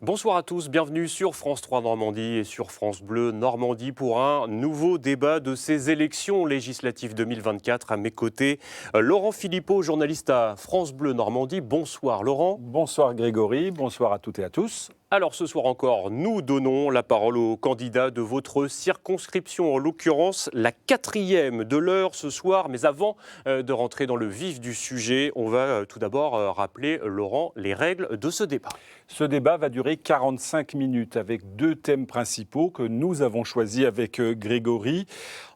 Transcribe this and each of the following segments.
Bonsoir à tous, bienvenue sur France 3 Normandie et sur France Bleu Normandie pour un nouveau débat de ces élections législatives 2024. À mes côtés, Laurent Philippot, journaliste à France Bleu Normandie. Bonsoir Laurent. Bonsoir Grégory, bonsoir à toutes et à tous. Alors ce soir encore, nous donnons la parole aux candidats de votre circonscription, en l'occurrence la 4e de l'heure ce soir. Mais avant de rentrer dans le vif du sujet, on va tout d'abord rappeler, Laurent, les règles de ce débat. Ce débat va durer 45 minutes avec deux thèmes principaux que nous avons choisis avec Grégory.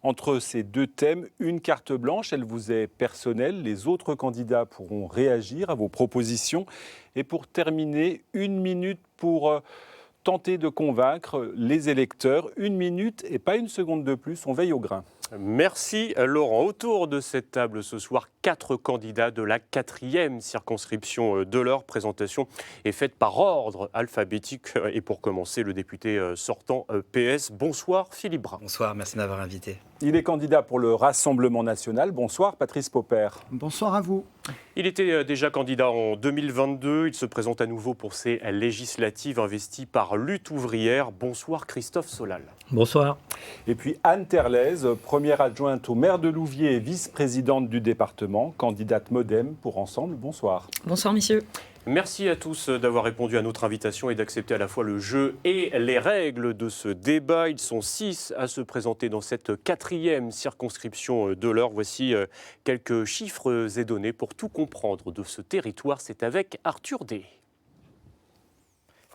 Entre ces deux thèmes, une carte blanche, elle vous est personnelle. Les autres candidats pourront réagir à vos propositions. Et pour terminer, 1 minute pour tenter de convaincre les électeurs. 1 minute et pas 1 seconde de plus, on veille au grain. Merci Laurent. Autour de cette table ce soir, 4 candidats de la 4e circonscription de l'heure. Présentation est faite par ordre alphabétique. Et pour commencer, le député sortant PS. Bonsoir Philippe Brun. Bonsoir, merci de m'avoir invité. Il est candidat pour le Rassemblement national. Bonsoir Patrice Popper. Bonsoir à vous. Il était déjà candidat en 2022. Il se présente à nouveau pour ces législatives investies par Lutte ouvrière. Bonsoir Christophe Solal. Bonsoir. Et puis Anne Terlez, première adjointe au maire de Louviers et vice-présidente du département, candidate MoDem pour Ensemble. Bonsoir. Bonsoir messieurs. Merci à tous d'avoir répondu à notre invitation et d'accepter à la fois le jeu et les règles de ce débat. Ils sont 6 à se présenter dans cette 4e circonscription de l'heure. Voici quelques chiffres et données pour tout comprendre de ce territoire. C'est avec Arthur D.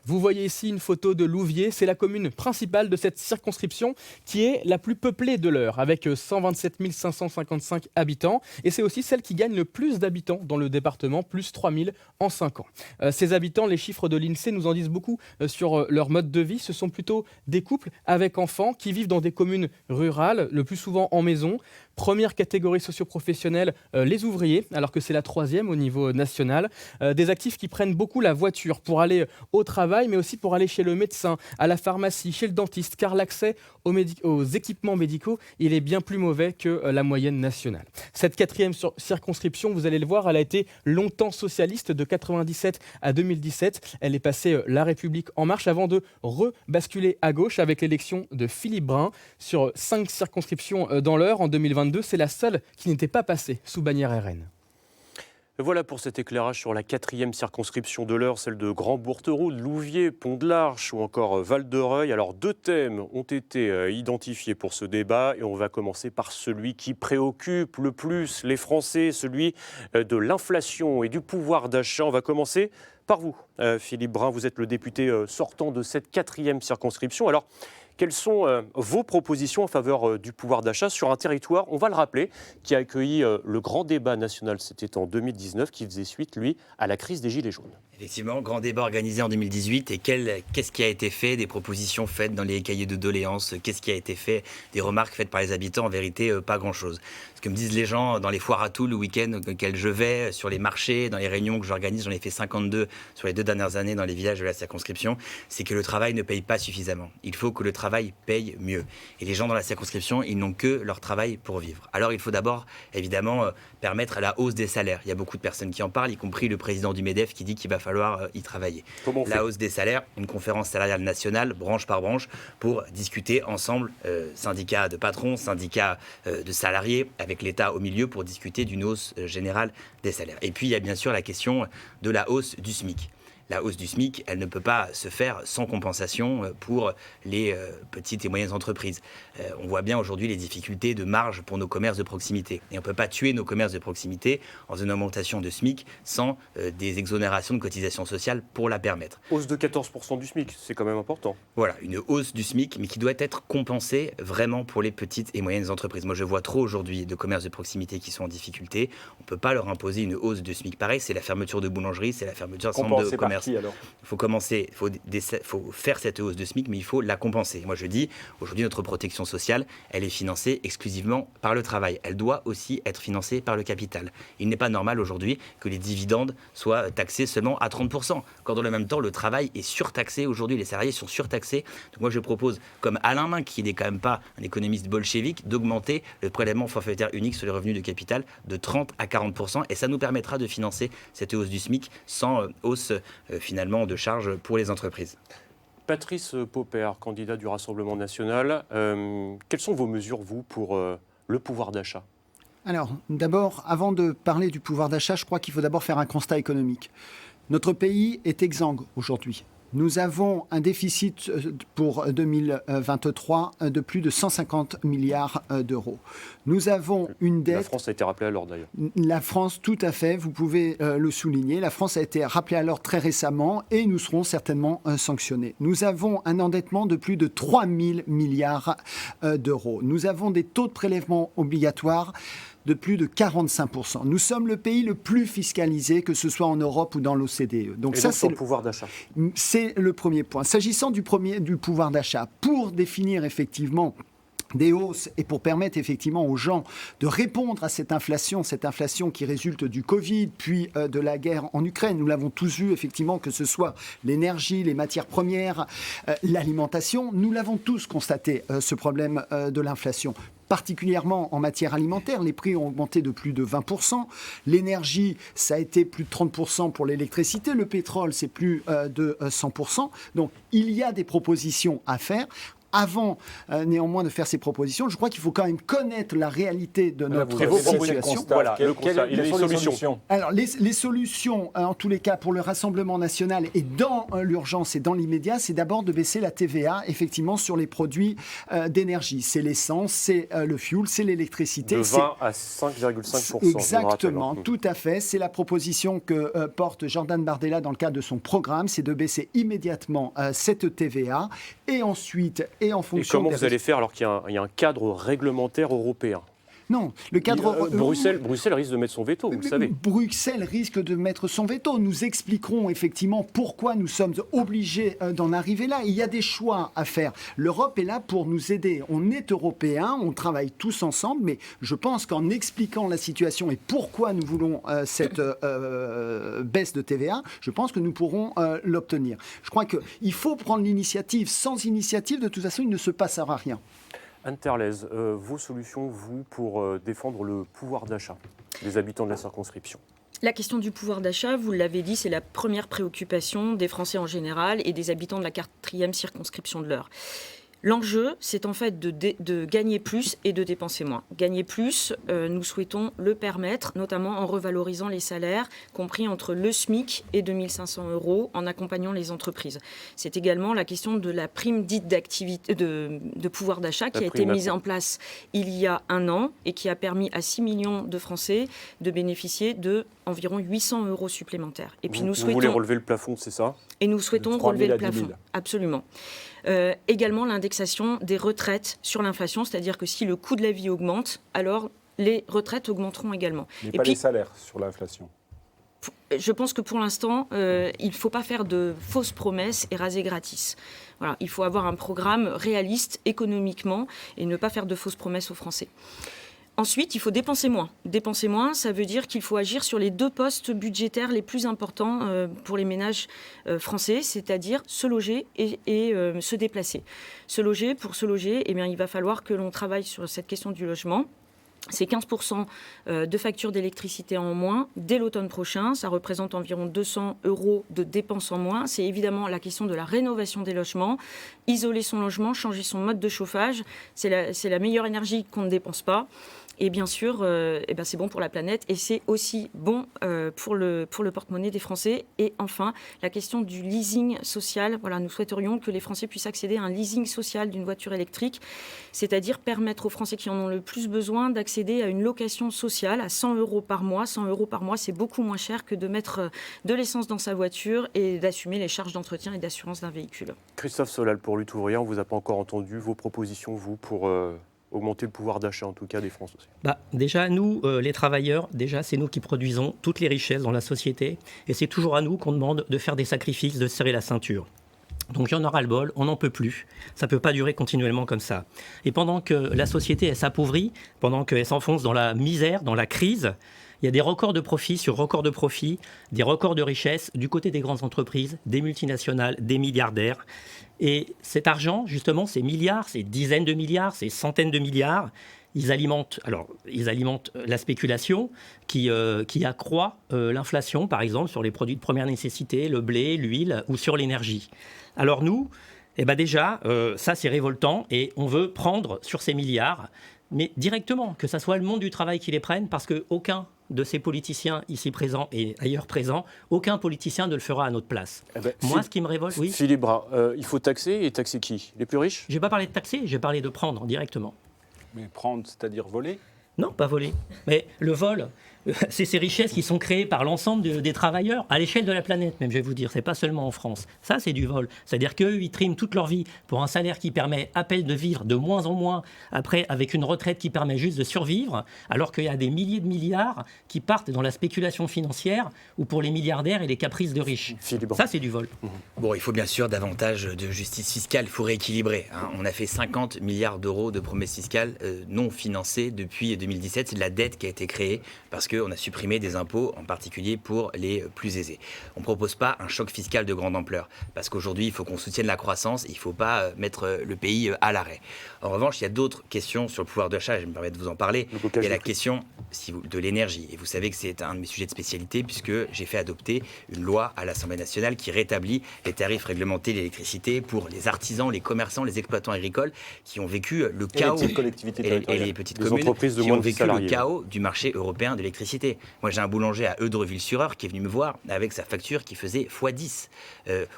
Vous voyez ici une photo de Louviers, c'est la commune principale de cette circonscription qui est la plus peuplée de l'Eure, avec 127 555 habitants. Et c'est aussi celle qui gagne le plus d'habitants dans le département, plus 3000 en 5 ans. Ces habitants, les chiffres de l'INSEE nous en disent beaucoup sur leur mode de vie. Ce sont plutôt des couples avec enfants qui vivent dans des communes rurales, le plus souvent en maison. Première catégorie socio-professionnelle, les ouvriers, alors que c'est la 3e au niveau national. Des actifs qui prennent beaucoup la voiture pour aller au travail, mais aussi pour aller chez le médecin, à la pharmacie, chez le dentiste, car l'accès aux équipements médicaux, il est bien plus mauvais que la moyenne nationale. Cette 4e circonscription, vous allez le voir, elle a été longtemps socialiste, de 1997 à 2017. Elle est passée La République en marche avant de rebasculer à gauche avec l'élection de Philippe Brun sur 5 circonscriptions dans l'Eure en 2022. C'est la seule qui n'était pas passée sous bannière RN. Voilà pour cet éclairage sur la 4e circonscription de l'Eure, celle de Grand-Bourtereau, de Louviers, Pont-de-l'Arche ou encore Val-de-Reuil. Alors 2 thèmes ont été identifiés pour ce débat et on va commencer par celui qui préoccupe le plus les Français, celui de l'inflation et du pouvoir d'achat. On va commencer par vous, Philippe Brun. Vous êtes le député sortant de cette 4e circonscription. Alors, quelles sont vos propositions en faveur du pouvoir d'achat sur un territoire, on va le rappeler, qui a accueilli le grand débat national, c'était en 2019, qui faisait suite, lui, à la crise des Gilets jaunes. Effectivement, grand débat organisé en 2018. Et qu'est-ce qui a été fait, des propositions faites dans les cahiers de doléances, qu'est-ce qui a été fait, des remarques faites par les habitants, en vérité, pas grand-chose. Ce que me disent les gens dans les foires à tout le week-end auxquels je vais, sur les marchés, dans les réunions que j'organise, j'en ai fait 52 sur les 2 dernières années dans les villages de la circonscription, c'est que le travail ne paye pas suffisamment. Il faut que le travail paye mieux. Et les gens dans la circonscription, ils n'ont que leur travail pour vivre. Alors il faut d'abord, évidemment, permettre la hausse des salaires. Il y a beaucoup de personnes qui en parlent, y compris le président du MEDEF qui dit qu'il va falloir y travailler. La hausse des salaires, une conférence salariale nationale, branche par branche, pour discuter ensemble, syndicats de patrons, syndicats de salariés, avec l'État au milieu, pour discuter d'une hausse générale des salaires. Et puis il y a bien sûr la question de la hausse du SMIC. La hausse du SMIC, elle ne peut pas se faire sans compensation pour les petites et moyennes entreprises. On voit bien aujourd'hui les difficultés de marge pour nos commerces de proximité. Et on ne peut pas tuer nos commerces de proximité en une augmentation de SMIC sans des exonérations de cotisations sociales pour la permettre. Hausse de 14% du SMIC, c'est quand même important. Voilà, une hausse du SMIC, mais qui doit être compensée vraiment pour les petites et moyennes entreprises. Moi, je vois trop aujourd'hui de commerces de proximité qui sont en difficulté. On ne peut pas leur imposer une hausse de SMIC. Pareil, c'est la fermeture de boulangeries, c'est la fermeture d'un certain nombre de commerces. Il faut faire cette hausse de SMIC, mais il faut la compenser. Moi, je dis, aujourd'hui, notre protection sociale, elle est financée exclusivement par le travail. Elle doit aussi être financée par le capital. Il n'est pas normal aujourd'hui que les dividendes soient taxés seulement à 30%, quand dans le même temps, le travail est surtaxé. Aujourd'hui, les salariés sont surtaxés. Donc moi, je propose, comme Alain Minc, qui n'est quand même pas un économiste bolchevique, d'augmenter le prélèvement forfaitaire unique sur les revenus de capital de 30 à 40%. Et ça nous permettra de financer cette hausse du SMIC sans hausse finalement de charges pour les entreprises. Patrice Popper, candidat du Rassemblement national, quelles sont vos mesures, vous, pour le pouvoir d'achat ? Alors, d'abord, avant de parler du pouvoir d'achat, je crois qu'il faut d'abord faire un constat économique. Notre pays est exsangue aujourd'hui. Nous avons un déficit pour 2023 de plus de 150 milliards d'euros. Nous avons une dette... La France a été rappelée à l'ordre d'ailleurs. La France, tout à fait, vous pouvez le souligner. La France a été rappelée à l'ordre très récemment et nous serons certainement sanctionnés. Nous avons un endettement de plus de 3 000 milliards d'euros. Nous avons des taux de prélèvement obligatoires de plus de 45%. Nous sommes le pays le plus fiscalisé, que ce soit en Europe ou dans l'OCDE. Donc ça, c'est le pouvoir d'achat. C'est le premier point. S'agissant du pouvoir d'achat, pour définir effectivement des hausses et pour permettre effectivement aux gens de répondre à cette inflation qui résulte du Covid, puis de la guerre en Ukraine. Nous l'avons tous vu effectivement, que ce soit l'énergie, les matières premières, l'alimentation. Nous l'avons tous constaté, ce problème de l'inflation. Particulièrement en matière alimentaire, les prix ont augmenté de plus de 20%. L'énergie, ça a été plus de 30% pour l'électricité. Le pétrole, c'est plus de 100%. Donc, il y a des propositions à faire. Avant, néanmoins, de faire ces propositions, je crois qu'il faut quand même connaître la réalité de notre situation. Voilà, le constat. Il y a des solutions. Alors, les solutions, en tous les cas, pour le Rassemblement national et dans l'urgence et dans l'immédiat, c'est d'abord de baisser la TVA, effectivement, sur les produits d'énergie. C'est l'essence, c'est le fuel, c'est l'électricité. De 20 à 5,5%. Exactement, tout à fait. C'est la proposition que porte Jordan Bardella dans le cadre de son programme, c'est de baisser immédiatement cette TVA. Et ensuite, et en fonction... Et comment vous allez faire alors qu'il y a un cadre réglementaire européen ? Non, le cadre... Bruxelles risque de mettre son veto, vous le savez. Bruxelles risque de mettre son veto. Nous expliquerons effectivement pourquoi nous sommes obligés d'en arriver là. Il y a des choix à faire. L'Europe est là pour nous aider. On est européens, on travaille tous ensemble, mais je pense qu'en expliquant la situation et pourquoi nous voulons cette baisse de TVA, je pense que nous pourrons l'obtenir. Je crois qu'il faut prendre l'initiative. Sans initiative, de toute façon, il ne se passera rien. Anne Terlez, vos solutions, vous, pour défendre le pouvoir d'achat des habitants de la circonscription ? La question du pouvoir d'achat, vous l'avez dit, c'est la première préoccupation des Français en général et des habitants de la 4e circonscription de l'Eure. L'enjeu, c'est en fait de gagner plus et de dépenser moins. Gagner plus, nous souhaitons le permettre, notamment en revalorisant les salaires, compris entre le SMIC et 2 500 € en accompagnant les entreprises. C'est également la question de la prime dite d'activité, de pouvoir d'achat qui a été mise en place il y a 1 an et qui a permis à 6 millions de Français de bénéficier de environ 800 € supplémentaires. Et puis vous voulez relever le plafond, c'est ça ? Et nous souhaitons relever le plafond, absolument. Également l'indexation des retraites sur l'inflation, c'est-à-dire que si le coût de la vie augmente, alors les retraites augmenteront également. Mais pas les salaires sur l'inflation. Je pense que pour l'instant, il ne faut pas faire de fausses promesses et raser gratis. Voilà, il faut avoir un programme réaliste économiquement et ne pas faire de fausses promesses aux Français. Ensuite, il faut dépenser moins. Dépenser moins, ça veut dire qu'il faut agir sur les 2 postes budgétaires les plus importants pour les ménages français, c'est-à-dire se loger et se déplacer. Pour se loger, eh bien, il va falloir que l'on travaille sur cette question du logement. C'est 15% de factures d'électricité en moins dès l'automne prochain. Ça représente environ 200 € de dépenses en moins. C'est évidemment la question de la rénovation des logements. Isoler son logement, changer son mode de chauffage, c'est la meilleure énergie qu'on ne dépense pas. Et bien sûr, c'est bon pour la planète et c'est aussi bon pour le porte-monnaie des Français. Et enfin, la question du leasing social. Voilà, nous souhaiterions que les Français puissent accéder à un leasing social d'une voiture électrique, c'est-à-dire permettre aux Français qui en ont le plus besoin d'accéder à une location sociale à 100 € par mois. 100 € par mois, c'est beaucoup moins cher que de mettre de l'essence dans sa voiture et d'assumer les charges d'entretien et d'assurance d'un véhicule. Christophe Solal, pour Lutte ouvrière, on ne vous a pas encore entendu. Vos propositions, vous, pour... augmenter le pouvoir d'achat, en tout cas, des Français. Déjà, nous, les travailleurs, c'est nous qui produisons toutes les richesses dans la société. Et c'est toujours à nous qu'on demande de faire des sacrifices, de serrer la ceinture. Donc il y en aura le bol, on n'en peut plus. Ça ne peut pas durer continuellement comme ça. Et pendant que la société elle s'appauvrit, pendant qu'elle s'enfonce dans la misère, dans la crise, Il y a des records de profit sur records de profit, des records de richesse du côté des grandes entreprises, des multinationales, des milliardaires. Et cet argent, justement, ces milliards, ces dizaines de milliards, ces centaines de milliards, ils alimentent la spéculation qui accroît l'inflation, par exemple, sur les produits de première nécessité, le blé, l'huile ou sur l'énergie. Alors nous, déjà, ça c'est révoltant et on veut prendre sur ces milliards, mais directement, que ça soit le monde du travail qui les prenne, parce qu'aucun de ces politiciens ici présents et ailleurs présents, aucun politicien ne le fera à notre place. Moi, ce qui me révolte, oui. Philippe Brun, il faut taxer, et taxer qui? Les plus riches? Je n'ai pas parlé de taxer, j'ai parlé de prendre directement. Mais prendre, c'est-à-dire voler? Non, pas voler. Mais le vol, c'est ces richesses qui sont créées par l'ensemble des travailleurs à l'échelle de la planète, même, je vais vous dire. C'est pas seulement en France. Ça, c'est du vol. C'est-à-dire qu'eux, ils triment toute leur vie pour un salaire qui permet à peine de vivre de moins en moins, après, avec une retraite qui permet juste de survivre, alors qu'il y a des milliers de milliards qui partent dans la spéculation financière ou pour les milliardaires et les caprices de riches. Ça, c'est du vol. Bon, il faut bien sûr davantage de justice fiscale, il faut rééquilibrer. On a fait 50 milliards d'euros de promesses fiscales non financées depuis 2017. C'est de la dette qui a été créée parce qu'on a supprimé des impôts, en particulier pour les plus aisés. On ne propose pas un choc fiscal de grande ampleur, parce qu'aujourd'hui, il faut qu'on soutienne la croissance, il ne faut pas mettre le pays à l'arrêt. En revanche, il y a d'autres questions sur le pouvoir d'achat, je me permets de vous en parler. Il y a la question de l'énergie, et vous savez que c'est un de mes sujets de spécialité, puisque j'ai fait adopter une loi à l'Assemblée nationale qui rétablit les tarifs réglementés de l'électricité pour les artisans, les commerçants, les exploitants agricoles qui ont vécu le chaos, et les collectivités territoriales, et les petites communes entreprises de qui moins ont de vécu salariés. le chaos du marché européen de l'électricité. Moi, j'ai un boulanger à Eudreville-sur-Eure qui est venu me voir avec sa facture qui faisait x10.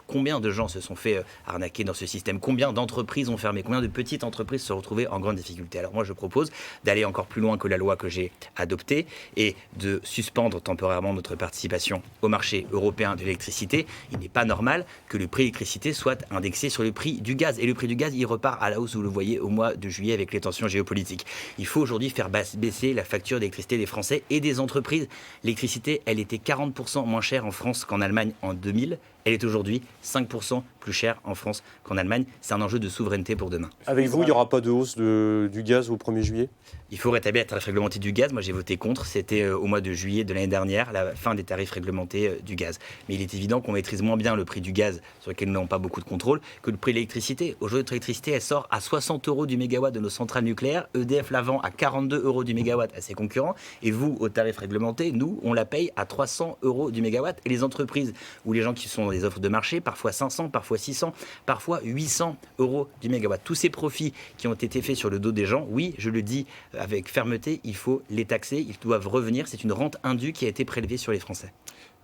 Combien de gens se sont fait arnaquer dans ce système? Combien d'entreprises ont fermé? Combien de petites entreprises se sont retrouvées en grande difficulté? Alors moi, je propose d'aller encore plus loin que la loi que j'ai adoptée et de suspendre temporairement notre participation au marché européen de l'électricité. Il n'est pas normal que le prix de l'électricité soit indexé sur le prix du gaz. Et le prix du gaz, il repart à la hausse, vous le voyez, au mois de juillet avec les tensions géopolitiques. Il faut aujourd'hui faire baisser la facture d'électricité des Français et des entreprises. L'électricité, elle était 40% moins chère en France qu'en Allemagne en 2000. Elle est aujourd'hui 5% plus chère en France qu'en Allemagne. C'est un enjeu de souveraineté pour demain. Avec vous, il n'y aura pas de hausse du gaz au 1er juillet? Il faut rétablir les tarifs réglementés du gaz. Moi, j'ai voté contre. C'était au mois de juillet de l'année dernière, la fin des tarifs réglementés du gaz. Mais il est évident qu'on maîtrise moins bien le prix du gaz, sur lequel nous n'avons pas beaucoup de contrôle, que le prix de l'électricité. Aujourd'hui, notre électricité, elle sort à 60 € du mégawatt de nos centrales nucléaires. EDF la vend à 42 € du mégawatt à ses concurrents. Et vous, au tarif réglementé, nous, on la paye à 300 € du mégawatt. Et les entreprises ou les gens qui sont dans les offres de marché, parfois 500, parfois 600, parfois 800 € du mégawatt. Tous ces profits qui ont été faits sur le dos des gens, oui, je le dis avec fermeté, il faut les taxer, ils doivent revenir. C'est une rente indue qui a été prélevée sur les Français.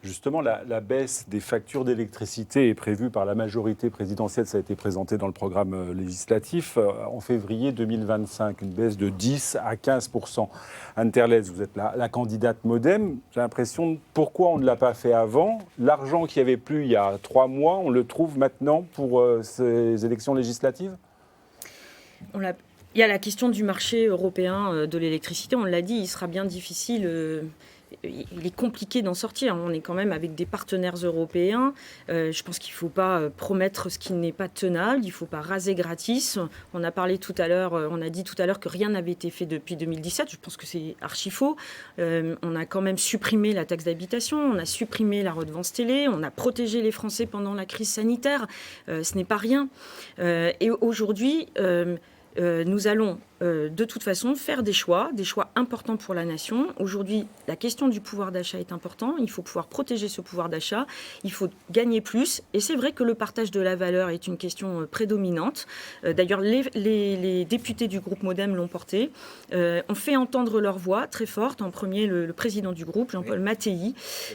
Justement, la baisse des factures d'électricité est prévue par la majorité présidentielle. Ça a été présenté dans le programme législatif en février 2025. Une baisse de 10 à 15%. Anne Terlez, vous êtes la candidate MoDem. J'ai l'impression, pourquoi on ne l'a pas fait avant? L'argent qu'il n'y avait plus il y a 3 mois, on le trouve maintenant pour ces élections législatives? Il y a la question du marché européen de l'électricité. On l'a dit, il sera bien difficile. Il est compliqué d'en sortir. On est quand même avec des partenaires européens. Je pense qu'il ne faut pas promettre ce qui n'est pas tenable. Il ne faut pas raser gratis. On a parlé tout à l'heure, on a dit tout à l'heure que rien n'avait été fait depuis 2017. Je pense que c'est archi faux. On a quand même supprimé la taxe d'habitation. On a supprimé la redevance télé. On a protégé les Français pendant la crise sanitaire. Ce n'est pas rien. Et aujourd'hui, nous allons de toute façon faire des choix importants pour la nation. Aujourd'hui, la question du pouvoir d'achat est importante. Il faut pouvoir protéger ce pouvoir d'achat. Il faut gagner plus. Et c'est vrai que le partage de la valeur est une question prédominante. D'ailleurs, les députés du groupe MoDem l'ont porté. On fait entendre leur voix très forte. En premier, le président du groupe, Jean-Paul Mattei.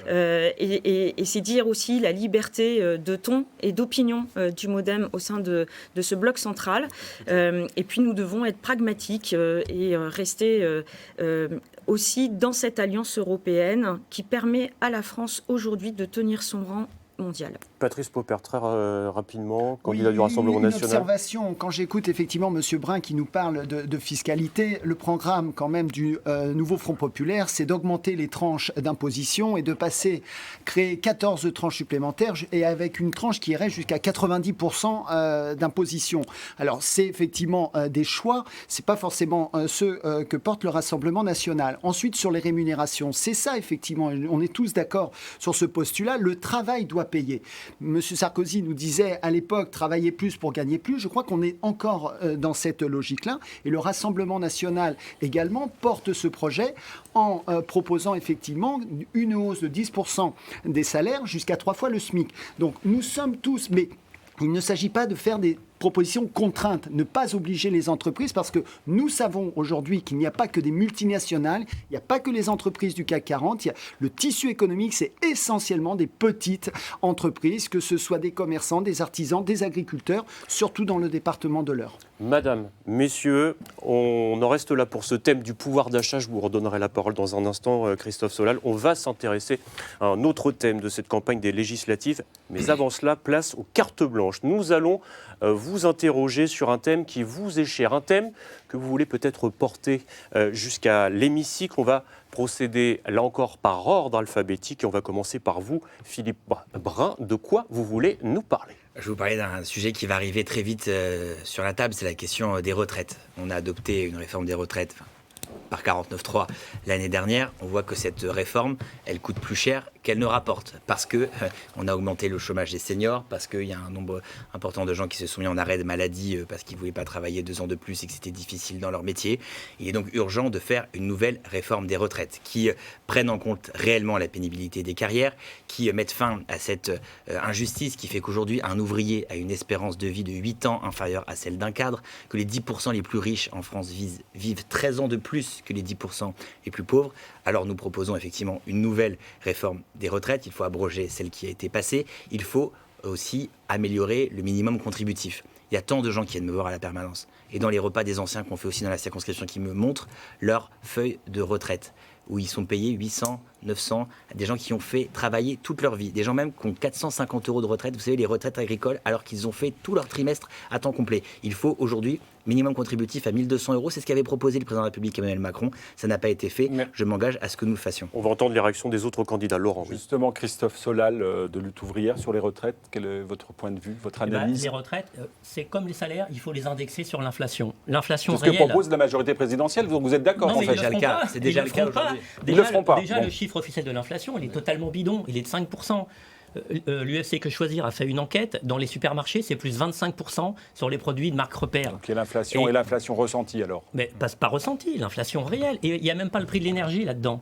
Et c'est dire aussi la liberté de ton et d'opinion du MoDem au sein de ce bloc central. Et puis, nous devons être pragmatiques et rester aussi dans cette alliance européenne qui permet à la France aujourd'hui de tenir son rang mondial. Patrice Popper, très rapidement, candidat Oui, du Rassemblement une national. observation, quand j'écoute effectivement M. Brun qui nous parle de fiscalité, le programme quand même du nouveau Front populaire, c'est d'augmenter les tranches d'imposition et de créer 14 tranches supplémentaires et avec une tranche qui irait jusqu'à 90% d'imposition. Alors c'est effectivement des choix, c'est pas forcément ceux que porte le Rassemblement national. Ensuite sur les rémunérations, c'est ça effectivement, on est tous d'accord sur ce postulat, le travail doit payer. Monsieur Sarkozy nous disait à l'époque travailler plus pour gagner plus. Je crois qu'on est encore dans cette logique-là. Et le Rassemblement national également porte ce projet en proposant effectivement une hausse de 10% des salaires jusqu'à 3 fois le SMIC. Donc nous sommes tous, mais il ne s'agit pas de faire des propositions contraintes, ne pas obliger les entreprises parce que nous savons aujourd'hui qu'il n'y a pas que des multinationales, il n'y a pas que les entreprises du CAC 40, le tissu économique c'est essentiellement des petites entreprises, que ce soit des commerçants, des artisans, des agriculteurs, surtout dans le département de l'Eure. Madame, messieurs, on en reste là pour ce thème du pouvoir d'achat. Je vous redonnerai la parole dans un instant, Christophe Solal. On va s'intéresser à un autre thème de cette campagne des législatives. Mais avant cela, place aux cartes blanches. Nous allons vous interroger sur un thème qui vous est cher, un thème que vous voulez peut-être porter jusqu'à l'hémicycle. On va procéder là encore par ordre alphabétique et on va commencer par vous, Philippe Brun. De quoi vous voulez nous parler ? Je vais vous parler d'un sujet qui va arriver très vite sur la table, c'est la question des retraites. On a adopté une réforme des retraites par 49.3 l'année dernière. On voit que cette réforme, elle coûte plus cher qu'elle ne rapporte, parce que on a augmenté le chômage des seniors, parce qu'il y a un nombre important de gens qui se sont mis en arrêt de maladie parce qu'ils ne voulaient pas travailler 2 ans de plus et que c'était difficile dans leur métier. Il est donc urgent de faire une nouvelle réforme des retraites qui prenne en compte réellement la pénibilité des carrières, qui mette fin à cette injustice qui fait qu'aujourd'hui un ouvrier a une espérance de vie de 8 ans inférieure à celle d'un cadre, que les 10% les plus riches en France vivent 13 ans de plus que les 10% les plus pauvres. Alors nous proposons effectivement une nouvelle réforme des retraites. Il faut abroger celle qui a été passée. Il faut aussi améliorer le minimum contributif. Il y a tant de gens qui viennent me voir à la permanence. Et dans les repas des anciens qu'on fait aussi dans la circonscription qui me montrent leur feuille de retraite, où ils sont payés 800, 900, des gens qui ont fait travailler toute leur vie, des gens même qui ont 450 € de retraite, vous savez, les retraites agricoles, alors qu'ils ont fait tout leur trimestre à temps complet. Il faut aujourd'hui minimum contributif à 1 200 €, c'est ce qu'avait proposé le président de la République Emmanuel Macron, ça n'a pas été fait, je m'engage à ce que nous le fassions. On va entendre les réactions des autres candidats. Laurent. Justement, Christophe Solal de Lutte ouvrière sur les retraites, quel est votre point de vue, votre analyse? Les retraites, c'est comme les salaires, il faut les indexer sur l'inflation. L'inflation c'est ce réelle. que propose la majorité présidentielle, vous êtes d'accord Non, en mais fait? C'est déjà le cas aujourd'hui. Ils le feront pas. Déjà, le chiffre officiel de l'inflation, il est totalement bidon, il est de 5%. L'UFC Que Choisir a fait une enquête. Dans les supermarchés, c'est plus 25% sur les produits de marque repère. Donc l'inflation et l'inflation ressentie alors? Mais pas ressentie, l'inflation réelle. Et il n'y a même pas le prix de l'énergie là-dedans.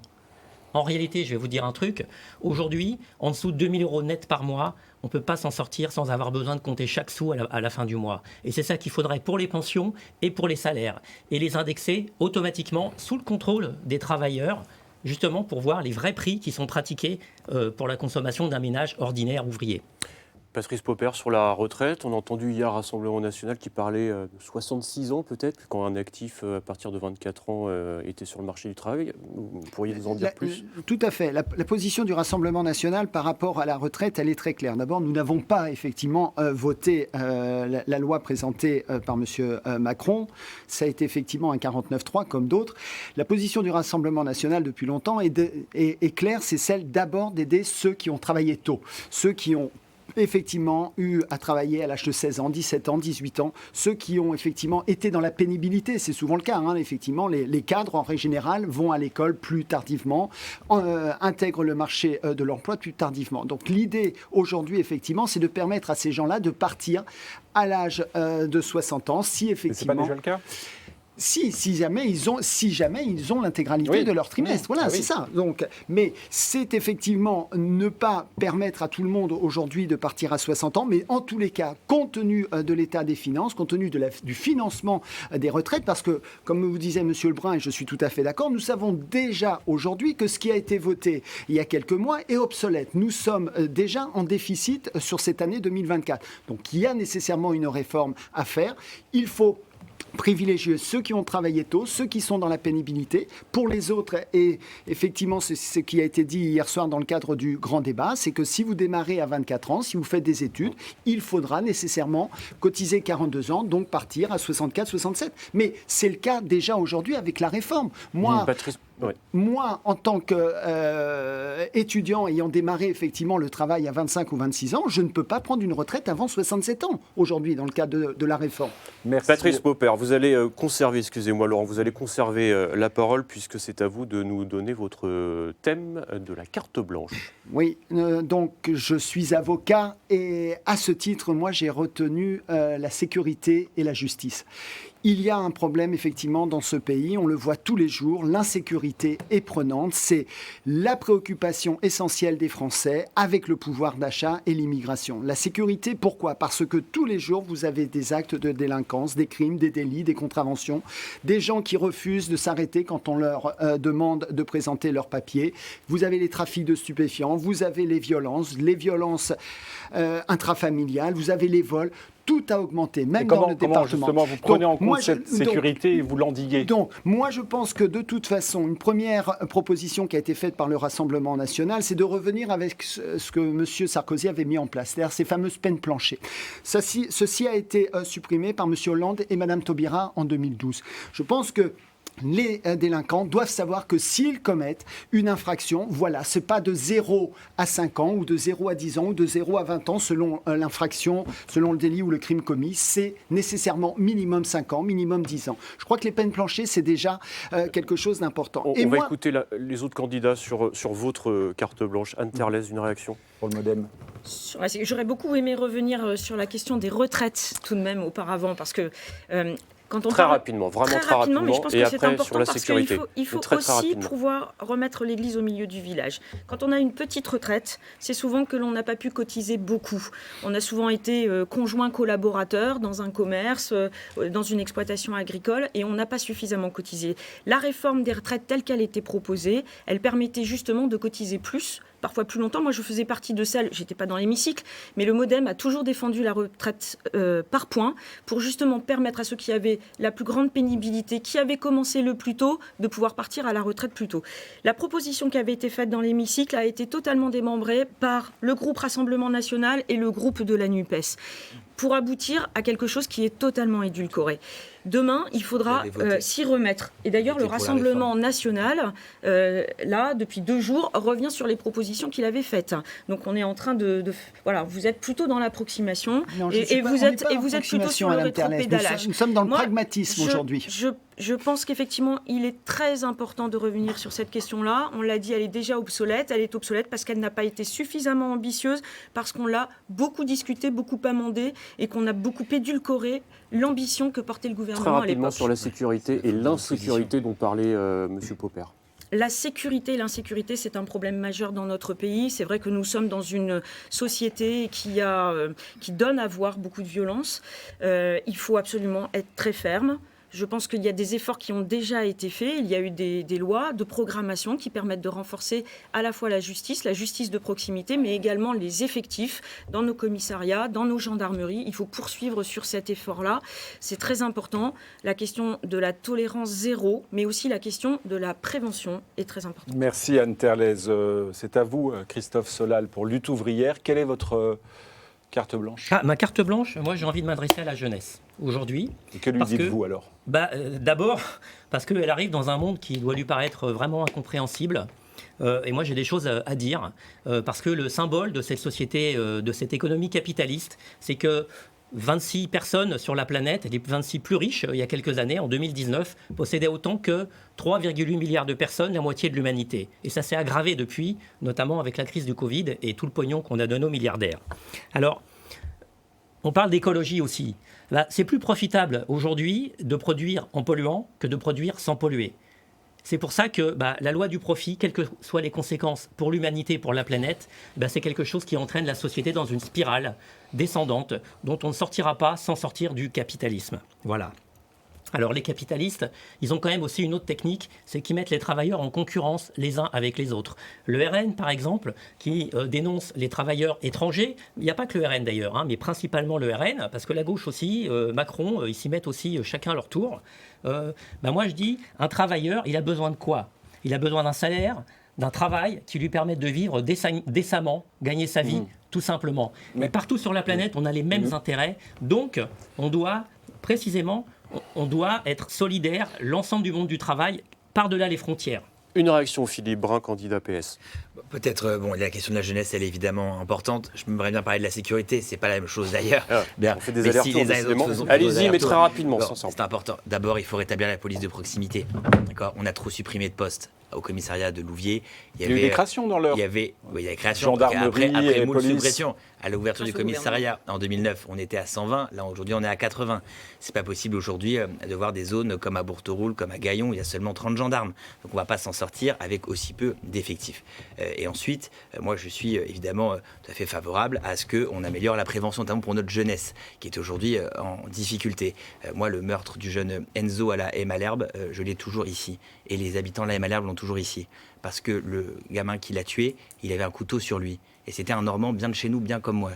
En réalité, je vais vous dire un truc. Aujourd'hui, en dessous de 2 000 € net par mois, on ne peut pas s'en sortir sans avoir besoin de compter chaque sou à la fin du mois. Et c'est ça qu'il faudrait pour les pensions et pour les salaires. Et les indexer automatiquement sous le contrôle des travailleurs, justement pour voir les vrais prix qui sont pratiqués pour la consommation d'un ménage ordinaire ouvrier. Patrice Popper, sur la retraite, on a entendu hier Rassemblement national qui parlait de 66 ans peut-être, quand un actif à partir de 24 ans était sur le marché du travail. Vous pourriez nous en dire plus? Tout à fait. La position du Rassemblement national par rapport à la retraite, elle est très claire. D'abord, nous n'avons pas effectivement voté la loi présentée par M. Macron. Ça a été effectivement un 49.3 comme d'autres. La position du Rassemblement national depuis longtemps est claire, c'est celle d'abord d'aider ceux qui ont travaillé tôt, ceux qui ont effectivement eu à travailler à l'âge de 16 ans, 17 ans, 18 ans, ceux qui ont effectivement été dans la pénibilité, c'est souvent le cas, effectivement, les cadres en règle générale vont à l'école plus tardivement, intègrent le marché de l'emploi plus tardivement. Donc l'idée aujourd'hui effectivement c'est de permettre à ces gens-là de partir à l'âge de 60 ans, si effectivement... Mais c'est pas déjà le cas ? Si jamais ils ont l'intégralité de leur trimestre. Voilà, c'est ça. Donc, mais c'est effectivement ne pas permettre à tout le monde aujourd'hui de partir à 60 ans, mais en tous les cas, compte tenu de l'état des finances, compte tenu du financement des retraites, parce que, comme vous disait M. Lebrun, et je suis tout à fait d'accord, nous savons déjà aujourd'hui que ce qui a été voté il y a quelques mois est obsolète. Nous sommes déjà en déficit sur cette année 2024. Donc, il y a nécessairement une réforme à faire. Il faut privilégier ceux qui ont travaillé tôt, ceux qui sont dans la pénibilité. Pour les autres, et effectivement, c'est ce qui a été dit hier soir dans le cadre du grand débat, c'est que si vous démarrez à 24 ans, si vous faites des études, il faudra nécessairement cotiser 42 ans, donc partir à 64, 67. Mais c'est le cas déjà aujourd'hui avec la réforme. Moi, en tant qu'étudiant ayant démarré effectivement le travail à 25 ou 26 ans, je ne peux pas prendre une retraite avant 67 ans aujourd'hui dans le cadre de la réforme. Merci. Patrice Popper, vous allez conserver, excusez-moi Laurent, vous allez conserver la parole puisque c'est à vous de nous donner votre thème de la carte blanche. Oui, donc je suis avocat et à ce titre, moi j'ai retenu la sécurité et la justice. Il y a un problème effectivement dans ce pays, on le voit tous les jours, l'insécurité est prenante, c'est la préoccupation essentielle des Français avec le pouvoir d'achat et l'immigration. La sécurité, pourquoi ? Parce que tous les jours vous avez des actes de délinquance, des crimes, des délits, des contraventions, des gens qui refusent de s'arrêter quand on leur demande de présenter leurs papiers. Vous avez les trafics de stupéfiants, vous avez les violences intrafamiliales, vous avez les vols. Tout a augmenté, même dans le département. Justement, vous prenez en compte cette sécurité et vous l'endiguez. Donc, moi, je pense que de toute façon, une première proposition qui a été faite par le Rassemblement national, c'est de revenir avec ce que M. Sarkozy avait mis en place, c'est-à-dire ces fameuses peines planchées. Ceci a été supprimé par M. Hollande et Mme Taubira en 2012. Je pense que les délinquants doivent savoir que s'ils commettent une infraction, voilà, c'est pas de 0 à 5 ans ou de 0 à 10 ans ou de 0 à 20 ans selon l'infraction, selon le délit ou le crime commis, c'est nécessairement minimum 5 ans, minimum 10 ans. Je crois que les peines planchées, c'est déjà quelque chose d'important. On va écouter les autres candidats sur votre carte blanche. Anne Terlez, une réaction pour le MoDem. J'aurais beaucoup aimé revenir sur la question des retraites tout de même auparavant, parce que... Très rapidement, mais je pense et que c'est après important sur la parce sécurité. qu'il faut aussi pouvoir remettre l'église au milieu du village. Quand on a une petite retraite, c'est souvent que l'on n'a pas pu cotiser beaucoup. On a souvent été conjoint collaborateur dans un commerce, dans une exploitation agricole, et on n'a pas suffisamment cotisé. La réforme des retraites telle qu'elle était proposée, elle permettait justement de cotiser plus, parfois plus longtemps. Moi, je faisais partie de celles, j'étais pas dans l'hémicycle, mais le MoDem a toujours défendu la retraite par points pour justement permettre à ceux qui avaient la plus grande pénibilité, qui avaient commencé le plus tôt, de pouvoir partir à la retraite plus tôt. La proposition qui avait été faite dans l'hémicycle a été totalement démembrée par le groupe Rassemblement National et le groupe de la NUPES, pour aboutir à quelque chose qui est totalement édulcoré. Demain, il faudra s'y remettre. Et d'ailleurs, le Rassemblement national, là, depuis 2 jours, revient sur les propositions qu'il avait faites. Donc, on est en train voilà, vous êtes plutôt dans l'approximation et vous êtes plutôt sur le rétropédalage. Nous sommes dans le pragmatisme aujourd'hui. Je pense qu'effectivement, il est très important de revenir sur cette question-là. On l'a dit, elle est déjà obsolète. Elle est obsolète parce qu'elle n'a pas été suffisamment ambitieuse, parce qu'on l'a beaucoup discuté, beaucoup amendé et qu'on a beaucoup édulcoré l'ambition que portait le gouvernement à l'époque. Très rapidement sur la sécurité et l'insécurité dont parlait M. Popper. La sécurité et l'insécurité, c'est un problème majeur dans notre pays. C'est vrai que nous sommes dans une société qui donne à voir beaucoup de violence. Il faut absolument être très ferme. Je pense qu'il y a des efforts qui ont déjà été faits. Il y a eu des lois de programmation qui permettent de renforcer à la fois la justice de proximité, mais également les effectifs dans nos commissariats, dans nos gendarmeries. Il faut poursuivre sur cet effort-là. C'est très important. La question de la tolérance zéro, mais aussi la question de la prévention est très importante. Merci Anne Terlez. C'est à vous, Christophe Solal, pour Lutte ouvrière. Quelle est votre carte blanche ? Ma carte blanche, moi j'ai envie de m'adresser à la jeunesse aujourd'hui. Et que lui dites-vous alors ? D'abord, parce qu'elle arrive dans un monde qui doit lui paraître vraiment incompréhensible. Et moi j'ai des choses à dire, parce que le symbole de cette société, de cette économie capitaliste, c'est que 26 personnes sur la planète, les 26 plus riches, il y a quelques années, en 2019, possédaient autant que 3,8 milliards de personnes, la moitié de l'humanité. Et ça s'est aggravé depuis, notamment avec la crise du Covid et tout le pognon qu'on a donné aux milliardaires. Alors, on parle d'écologie aussi. C'est plus profitable aujourd'hui de produire en polluant que de produire sans polluer. C'est pour ça que la loi du profit, quelles que soient les conséquences pour l'humanité, pour la planète, c'est quelque chose qui entraîne la société dans une spirale descendante dont on ne sortira pas sans sortir du capitalisme. Voilà. Alors les capitalistes, ils ont quand même aussi une autre technique, c'est qu'ils mettent les travailleurs en concurrence les uns avec les autres. Le RN, par exemple, qui dénonce les travailleurs étrangers, il n'y a pas que le RN d'ailleurs, hein, mais principalement le RN, parce que la gauche aussi, Macron, ils s'y mettent aussi chacun leur tour. Moi je dis, un travailleur, il a besoin de quoi ? Il a besoin d'un salaire, d'un travail qui lui permette de vivre décemment, gagner sa vie, tout simplement. Mais partout sur la planète, on a les mêmes intérêts, donc on doit précisément... On doit être solidaire, l'ensemble du monde du travail, par-delà les frontières. Une réaction, Philippe Brun, candidat PS. Peut-être, la question de la jeunesse, elle est évidemment importante. Je me bien parler de la sécurité, c'est pas la même chose d'ailleurs. On fait des allers-retours, décidément. Allez-y, mais très rapidement. C'est important. D'abord, il faut rétablir la police de proximité. D'accord ? On a trop supprimé de postes au commissariat de Louviers. Il y a eu des créations dans l'heure. Il y avait création. Gendarmerie après moult police. suppressions. À l'ouverture du commissariat en 2009, on était à 120. Là, aujourd'hui, on est à 80. C'est pas possible aujourd'hui de voir des zones comme à Bourteroule, comme à Gaillon, où il y a seulement 30 gendarmes. Donc, on va pas s'en sortir avec aussi peu d'effectifs. Et ensuite, moi, je suis évidemment tout à fait favorable à ce qu'on améliore la prévention, notamment pour notre jeunesse, qui est aujourd'hui en difficulté. Moi, le meurtre du jeune Enzo à la Haye-Malherbe, je l'ai toujours ici. Et les habitants de la Haye-Malherbe l'ont toujours ici. Parce que le gamin qui l'a tué, il avait un couteau sur lui. Et c'était un Normand bien de chez nous, bien comme moi,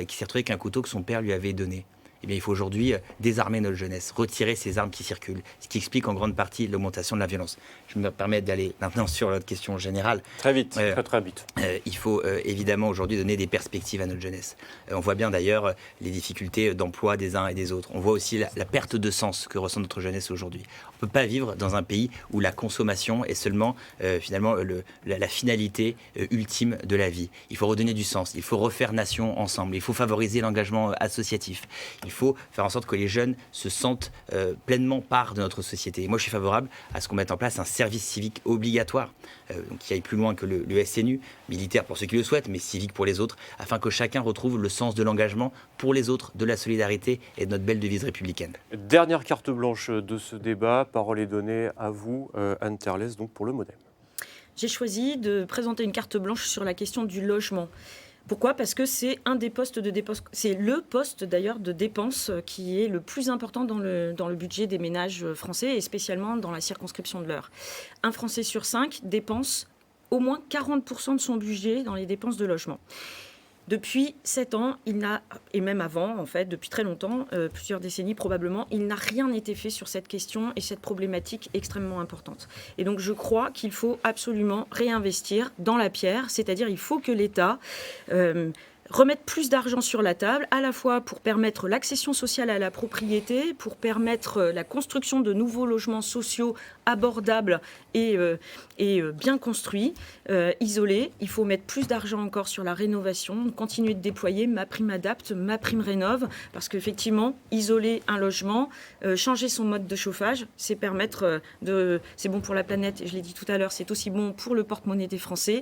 qui s'est retrouvé avec un couteau que son père lui avait donné. Eh bien, il faut aujourd'hui désarmer notre jeunesse, retirer ces armes qui circulent, ce qui explique en grande partie l'augmentation de la violence. Je me permets d'aller maintenant sur l'autre question générale. Très vite, très vite. Il faut évidemment aujourd'hui donner des perspectives à notre jeunesse. On voit bien d'ailleurs les difficultés d'emploi des uns et des autres. On voit aussi la perte de sens que ressent notre jeunesse aujourd'hui. On ne peut pas vivre dans un pays où la consommation est seulement finalement la finalité ultime de la vie. Il faut redonner du sens, il faut refaire nation ensemble, il faut favoriser l'engagement associatif. Il faut faire en sorte que les jeunes se sentent pleinement part de notre société. Et moi, je suis favorable à ce qu'on mette en place un service civique obligatoire, qui aille plus loin que le SNU, militaire pour ceux qui le souhaitent, mais civique pour les autres, afin que chacun retrouve le sens de l'engagement pour les autres, de la solidarité et de notre belle devise républicaine. Dernière carte blanche de ce débat. Parole est donnée à vous, Anne Terlès, donc pour le MoDem. J'ai choisi de présenter une carte blanche sur la question du logement. Pourquoi ? Parce que c'est un des postes de dépenses, c'est le poste d'ailleurs de dépenses qui est le plus important dans le budget des ménages français et spécialement dans la circonscription de l'Eure. Un Français sur 5 dépense au moins 40% de son budget dans les dépenses de logement. Depuis 7 ans, et même avant, en fait, depuis très longtemps, plusieurs décennies probablement, il n'a rien été fait sur cette question et cette problématique extrêmement importante. Et donc je crois qu'il faut absolument réinvestir dans la pierre, c'est-à-dire il faut que l'État remettre plus d'argent sur la table, à la fois pour permettre l'accession sociale à la propriété, pour permettre la construction de nouveaux logements sociaux abordables et bien construits, isolés. Il faut mettre plus d'argent encore sur la rénovation, continuer de déployer MaPrimeAdapt', MaPrimeRénov', parce qu'effectivement, isoler un logement, changer son mode de chauffage, c'est permettre c'est bon pour la planète, je l'ai dit tout à l'heure, c'est aussi bon pour le porte-monnaie des Français.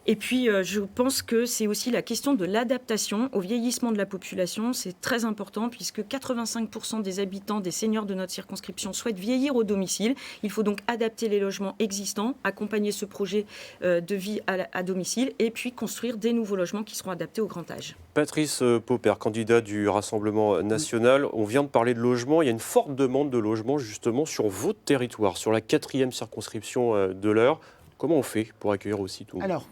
Et puis, je pense que c'est aussi la question de l'adaptation au vieillissement de la population. C'est très important puisque 85% des habitants, des seniors de notre circonscription souhaitent vieillir au domicile. Il faut donc adapter les logements existants, accompagner ce projet de vie à domicile et puis construire des nouveaux logements qui seront adaptés au grand âge. Patrice Popper, candidat du Rassemblement national. On vient de parler de logement. Il y a une forte demande de logement justement sur votre territoire, sur la 4e circonscription de l'Eure. Comment on fait pour accueillir aussi tout ? Alors,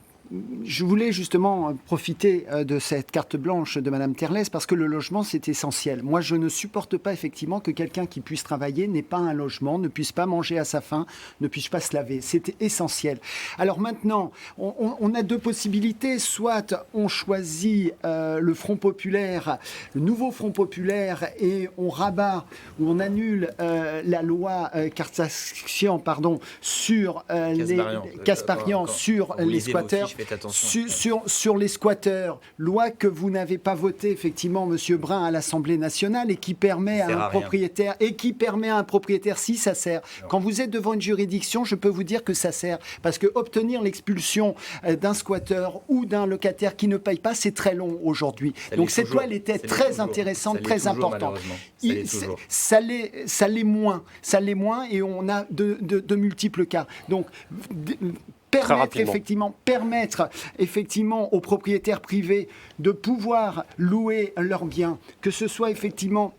je voulais justement profiter de cette carte blanche de Madame Terlès parce que le logement, c'est essentiel. Moi, je ne supporte pas effectivement que quelqu'un qui puisse travailler n'ait pas un logement, ne puisse pas manger à sa faim, ne puisse pas se laver. C'est essentiel. Alors maintenant, on a deux possibilités. Soit on choisit le Front populaire, le nouveau Front populaire, et on rabat ou on annule la loi Carsacyan, sur Casparian, sur les squatteurs. Sur les squatteurs, loi que vous n'avez pas votée, effectivement, Monsieur Brun, à l'Assemblée nationale, et qui permet à un propriétaire, si ça sert. Quand vous êtes devant une juridiction, je peux vous dire que ça sert. Parce que obtenir l'expulsion d'un squatteur ou d'un locataire qui ne paye pas, c'est très long aujourd'hui. Donc cette loi, elle était très intéressante, très importante. Ça l'est moins, et on a de multiples cas. Donc, permettre effectivement aux propriétaires privés de pouvoir louer leurs biens, que ce soit effectivement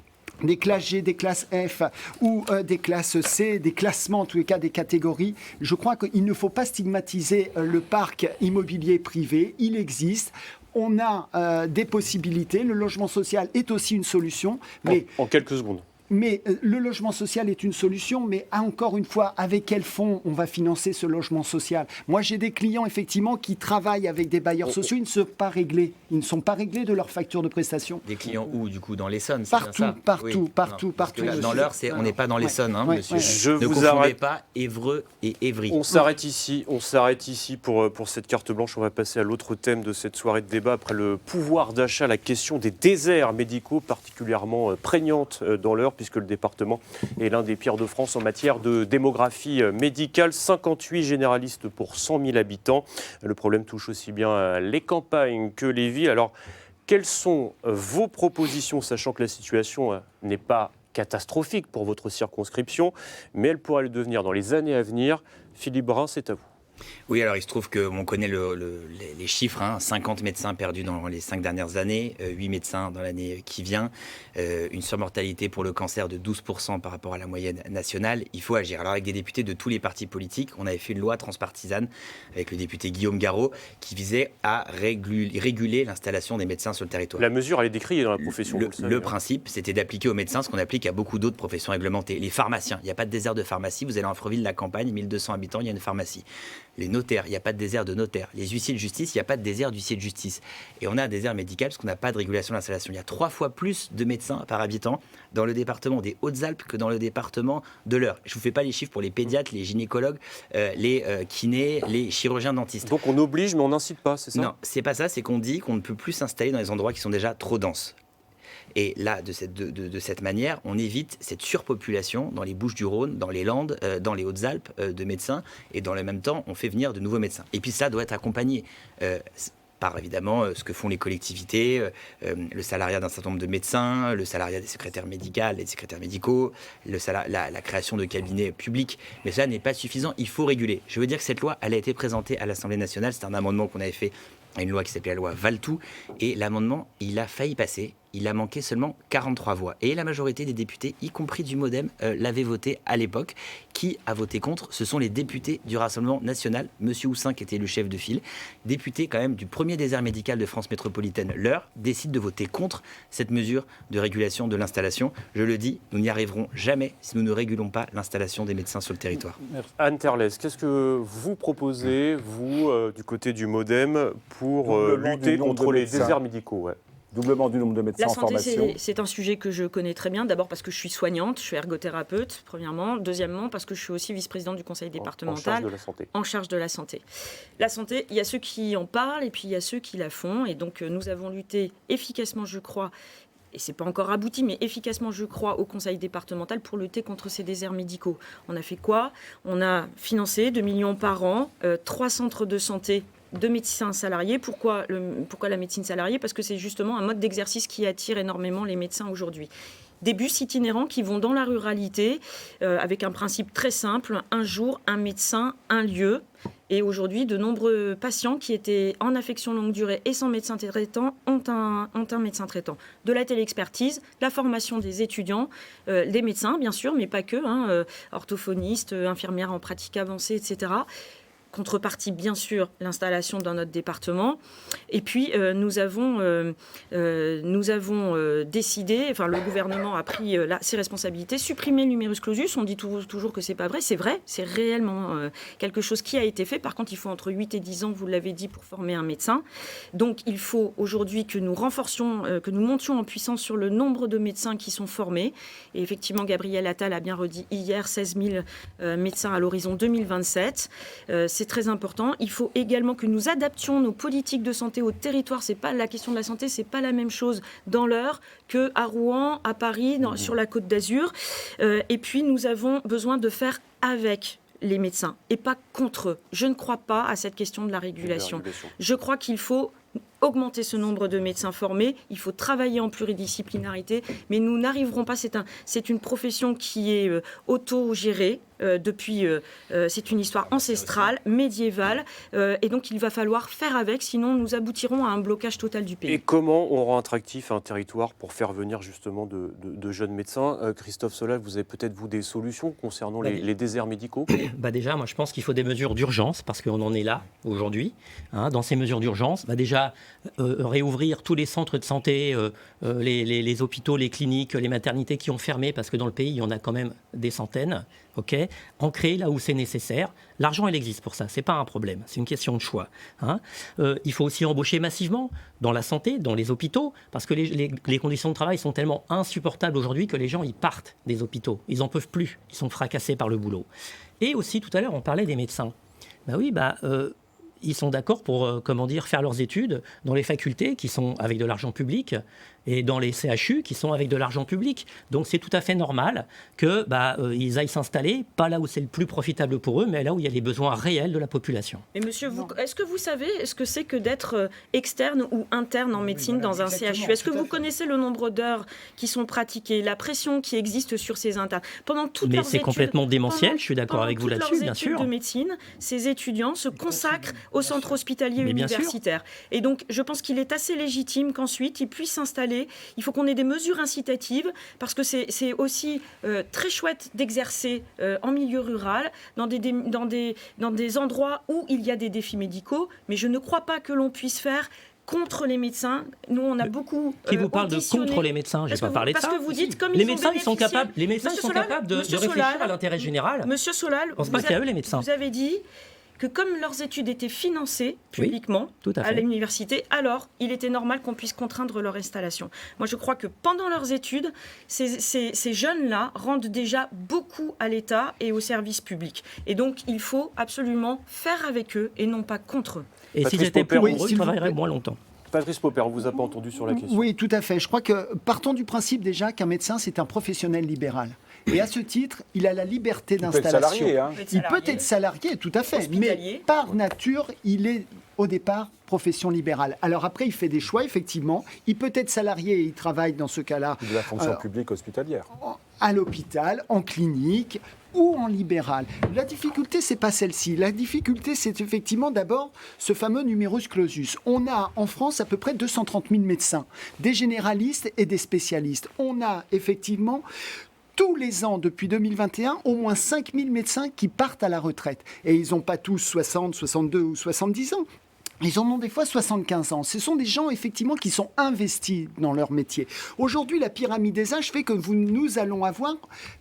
des classes G, des classes F ou des classes C, des classements, en tous les cas des catégories. Je crois qu'il ne faut pas stigmatiser le parc immobilier privé. Il existe. On a des possibilités. Le logement social est aussi une solution. Mais En quelques secondes. Mais le logement social est une solution, mais encore une fois, avec quel fonds on va financer ce logement social? Moi, j'ai des clients, effectivement, qui travaillent avec des bailleurs sociaux, ils ne sont pas réglés. Ils ne sont pas réglés de leur facture de prestation. Des clients où, du coup, dans l'Essonne? Partout. Dans l'Eure, on n'est pas dans l'Essonne, hein, monsieur. Ouais. Je ne vous confondez arrête. pas Évreux et Évry. On s'arrête ici pour cette carte blanche. On va passer à l'autre thème de cette soirée de débat. Après le pouvoir d'achat, la question des déserts médicaux, particulièrement prégnante dans l'Eure, puisque le département est l'un des pires de France en matière de démographie médicale. 58 généralistes pour 100 000 habitants. Le problème touche aussi bien les campagnes que les villes. Alors, quelles sont vos propositions, sachant que la situation n'est pas catastrophique pour votre circonscription, mais elle pourrait le devenir dans les années à venir? Philippe Brun, c'est à vous. Oui, alors il se trouve qu'on connaît les chiffres, 50 médecins perdus dans les 5 dernières années, 8 médecins dans l'année qui vient, une surmortalité pour le cancer de 12% par rapport à la moyenne nationale. Il faut agir. Alors avec des députés de tous les partis politiques, on avait fait une loi transpartisane avec le député Guillaume Garot qui visait à réguler l'installation des médecins sur le territoire. La mesure, elle est décriée dans la profession. Le principe, c'était d'appliquer aux médecins ce qu'on applique à beaucoup d'autres professions réglementées. Les pharmaciens, il n'y a pas de désert de pharmacie. Vous allez en Freville-la-Campagne, 1200 habitants, il y a une pharmacie. Les notaires, il n'y a pas de désert de notaires. Les huissiers de justice, il n'y a pas de désert d'huissier de justice. Et on a un désert médical parce qu'on n'a pas de régulation de l'installation. Il y a 3 fois plus de médecins par habitant dans le département des Hautes-Alpes que dans le département de l'Eure. Je ne vous fais pas les chiffres pour les pédiatres, les gynécologues, les kinés, les chirurgiens dentistes. Donc on oblige, mais on n'incite pas, c'est ça? Non, c'est pas ça, c'est qu'on dit qu'on ne peut plus s'installer dans les endroits qui sont déjà trop denses. Et là, de cette manière, on évite cette surpopulation dans les Bouches-du-Rhône, dans les Landes, dans les Hautes-Alpes de médecins. Et dans le même temps, on fait venir de nouveaux médecins. Et puis ça doit être accompagné par évidemment ce que font les collectivités, le salariat d'un certain nombre de médecins, le salariat des secrétaires médicales, des secrétaires médicaux, la création de cabinets publics. Mais cela n'est pas suffisant, il faut réguler. Je veux dire que cette loi, elle a été présentée à l'Assemblée nationale. C'est un amendement qu'on avait fait à une loi qui s'appelait la loi Valtou. Et l'amendement, il a failli passer. Il a manqué seulement 43 voix. Et la majorité des députés, y compris du MoDem, l'avaient voté à l'époque. Qui a voté contre? Ce sont les députés du Rassemblement national. Monsieur Houssin, qui était le chef de file, député quand même du premier désert médical de France métropolitaine, l'Eure, décide de voter contre cette mesure de régulation de l'installation. Je le dis, nous n'y arriverons jamais si nous ne régulons pas l'installation des médecins sur le territoire. Anne Terlès, qu'est-ce que vous proposez, vous, du côté du MoDem, pour lutter contre les déserts médicaux? Doublement du nombre de médecins en formation. La santé, c'est un sujet que je connais très bien. D'abord parce que je suis soignante, je suis ergothérapeute, premièrement. Deuxièmement, parce que je suis aussi vice-présidente du conseil départemental. En charge de la santé. En charge de la santé. La santé, il y a ceux qui en parlent et puis il y a ceux qui la font. Et donc, nous avons lutté efficacement, je crois, et c'est pas encore abouti, mais efficacement, je crois, au conseil départemental pour lutter contre ces déserts médicaux. On a fait quoi? On a financé 2 millions par an, 3 centres de santé de médecins salariés. Pourquoi la médecine salariée? Parce que c'est justement un mode d'exercice qui attire énormément les médecins aujourd'hui. Des bus itinérants qui vont dans la ruralité avec un principe très simple, un jour, un médecin, un lieu. Et aujourd'hui, de nombreux patients qui étaient en affection longue durée et sans médecin traitant ont un médecin traitant. De la téléexpertise, la formation des étudiants, des médecins bien sûr, mais pas que, orthophonistes, infirmières en pratique avancée, etc. Contrepartie, bien sûr, l'installation dans notre département. Et puis, nous avons décidé, enfin, le gouvernement a pris ses responsabilités, supprimer le numerus clausus. On dit toujours que c'est pas vrai. C'est vrai, c'est réellement quelque chose qui a été fait. Par contre, il faut entre 8 et 10 ans, vous l'avez dit, pour former un médecin. Donc, il faut aujourd'hui que nous renforcions, que nous montions en puissance sur le nombre de médecins qui sont formés. Et effectivement, Gabriel Attal a bien redit hier 16 000 médecins à l'horizon 2027. C'est très important. Il faut également que nous adaptions nos politiques de santé au territoire. C'est pas la question de la santé, c'est pas la même chose dans l'Eure que à Rouen, à Paris, sur la Côte d'Azur. Et puis nous avons besoin de faire avec les médecins et pas contre eux. Je ne crois pas à cette question de la régulation. Je crois qu'il faut augmenter ce nombre de médecins formés, il faut travailler en pluridisciplinarité, mais nous n'arriverons pas, c'est une profession qui est auto-gérée. C'est une histoire ancestrale, médiévale, et donc il va falloir faire avec, sinon nous aboutirons à un blocage total du pays. Et comment on rend attractif un territoire pour faire venir justement de jeunes médecins Christophe Solal, vous avez peut-être des solutions concernant les déserts médicaux? Déjà, moi je pense qu'il faut des mesures d'urgence, parce qu'on en est là aujourd'hui. Dans ces mesures d'urgence, déjà réouvrir tous les centres de santé, les hôpitaux, les cliniques, les maternités qui ont fermé, parce que dans le pays, il y en a quand même des centaines. En créer là où c'est nécessaire. L'argent, il existe pour ça, c'est pas un problème, c'est une question de choix. Il faut aussi embaucher massivement dans la santé, dans les hôpitaux, parce que les conditions de travail sont tellement insupportables aujourd'hui que les gens, ils partent des hôpitaux, ils n'en peuvent plus, ils sont fracassés par le boulot. Et aussi, tout à l'heure, on parlait des médecins. Ils sont d'accord pour faire leurs études dans les facultés qui sont avec de l'argent public et dans les CHU qui sont avec de l'argent public. Donc c'est tout à fait normal qu'ils aillent s'installer, pas là où c'est le plus profitable pour eux, mais là où il y a les besoins réels de la population. Et monsieur, est-ce que vous savez ce que c'est que d'être externe ou interne en médecine dans un CHU? Est-ce que vous connaissez le nombre d'heures qui sont pratiquées, la pression qui existe sur ces internes pendant toutes leurs études? Mais c'est complètement démentiel, je suis d'accord avec vous là-dessus, bien sûr. De médecine, ces étudiants se consacrent au centre hospitalier universitaire. Et donc, je pense qu'il est assez légitime qu'ensuite, ils puissent s'installer. Il faut qu'on ait des mesures incitatives, parce que c'est aussi très chouette d'exercer en milieu rural, dans des endroits où il y a des défis médicaux, mais je ne crois pas que l'on puisse faire contre les médecins. Nous, on a beaucoup Qui vous parle de contre les médecins? Je n'ai pas parlé de ça. Parce que vous dites, comme les médecins, ils sont capables de réfléchir à l'intérêt général. Monsieur Solal, je ne pense pas qu'il y a eux, les médecins. Vous avez dit que comme leurs études étaient financées publiquement à l'université, alors il était normal qu'on puisse contraindre leur installation. Moi, je crois que pendant leurs études, ces jeunes-là rendent déjà beaucoup à l'État et aux services publics. Et donc, il faut absolument faire avec eux et non pas contre eux. Et s'ils étaient pour eux, ils travailleraient moins longtemps. Patrice Popper, on ne vous a pas entendu sur la question. Oui, tout à fait. Je crois que partons du principe déjà qu'un médecin, c'est un professionnel libéral. Et à ce titre, il a la liberté d'installation. Il peut être salarié, tout à fait. Mais par nature, il est au départ profession libérale. Alors après, il fait des choix, effectivement. Il peut être salarié et il travaille dans ce cas-là. De la fonction publique hospitalière. À l'hôpital, en clinique ou en libéral. La difficulté, c'est pas celle-ci. La difficulté, c'est effectivement d'abord ce fameux numerus clausus. On a en France à peu près 230 000 médecins, des généralistes et des spécialistes. On a effectivement tous les ans, depuis 2021, au moins 5 000 médecins qui partent à la retraite. Et ils n'ont pas tous 60, 62 ou 70 ans. Ils en ont des fois 75 ans. Ce sont des gens, effectivement, qui sont investis dans leur métier. Aujourd'hui, la pyramide des âges fait que nous allons avoir